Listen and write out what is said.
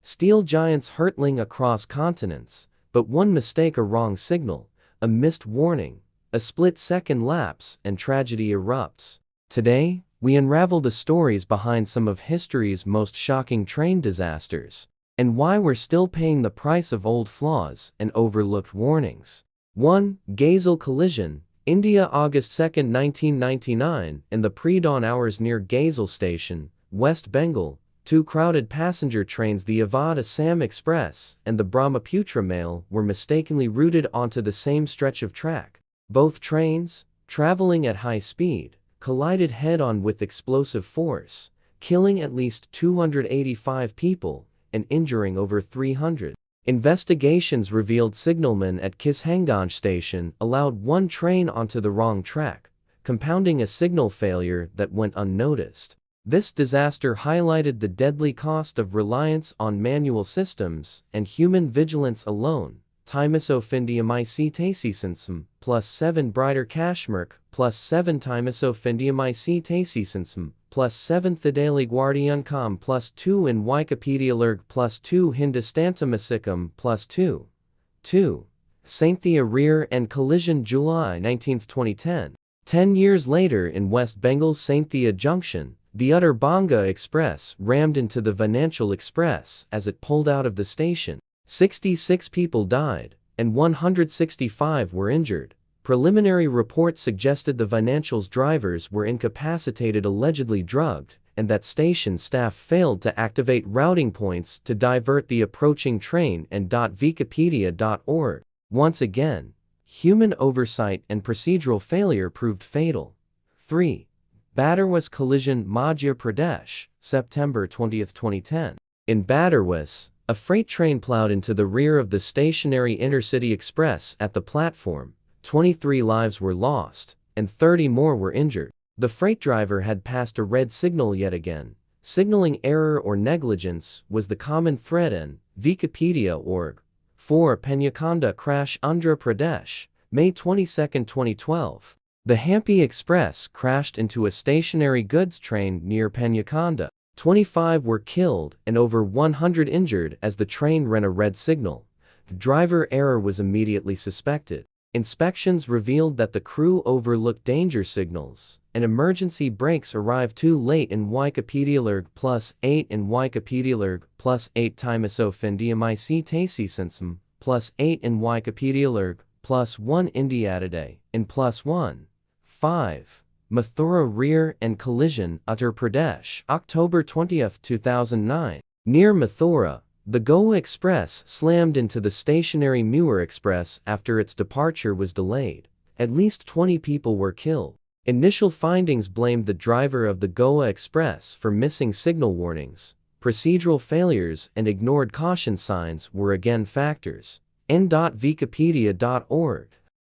Steel giants hurtling across continents, but one mistake, a wrong signal, a missed warning, a split-second lapse, and tragedy erupts. Today, we unravel the stories behind some of history's most shocking train disasters, and why we're still paying the price of old flaws and overlooked warnings. 1. Ghazel collision, India, August 2, 1999. In the pre-dawn hours near Ghazel Station, West Bengal, two crowded passenger trains, the Awadh Assam Express and the Brahmaputra Mail, were mistakenly routed onto the same stretch of track. Both trains, traveling at high speed, collided head-on with explosive force, killing at least 285 people and injuring over 300. Investigations revealed signalmen at Kishanganj station allowed one train onto the wrong track, compounding a signal failure that went unnoticed. This disaster highlighted the deadly cost of reliance on manual systems and human vigilance alone. Timisofindiamicetasinsum, +7 Brighter Kashmirk, +7 Timisofindiamicetasinsum, +7 Thidali Guardiancom, +2 in Wikipedialurg, +2 Hindustantamasikum, +2. 2. Sainthia rear end collision, July 19, 2010. 10 years later in West Bengal's Sainthia Junction, the Uttar Banga Express rammed into the Vananchal Express as it pulled out of the station. 66 people died, and 165 were injured. Preliminary reports suggested the Vananchal's drivers were incapacitated, allegedly drugged, and that station staff failed to activate routing points to divert the approaching train. And Wikipedia.org. Once again, human oversight and procedural failure proved fatal. 3. Badarwas collision, Madhya Pradesh, September 20, 2010. In Badarwas, a freight train plowed into the rear of the stationary intercity express at the platform. 23 lives were lost, and 30 more were injured. The freight driver had passed a red signal yet again. Signaling error or negligence was the common thread in Wikipedia.org. 4. Penyakonda crash, Andhra Pradesh, May 22, 2012. The Hampi Express crashed into a stationary goods train near Penyakonda. 25 were killed and over 100 injured as the train ran a red signal. Driver error was immediately suspected. Inspections revealed that the crew overlooked danger signals, and emergency brakes arrived too late. In Wikipedialurg, +8 in Wikipedialurg, +8 Timisofindiamicetasinsum, +8 in Wikipedialurg, +1 India Today, in +1. 5. Mathura rear end collision, Uttar Pradesh, October 20, 2009. Near Mathura, the Goa Express slammed into the stationary Muir Express after its departure was delayed. At least 20 people were killed. Initial findings blamed the driver of the Goa Express for missing signal warnings. Procedural failures and ignored caution signs were again factors. N.Wikipedia.org.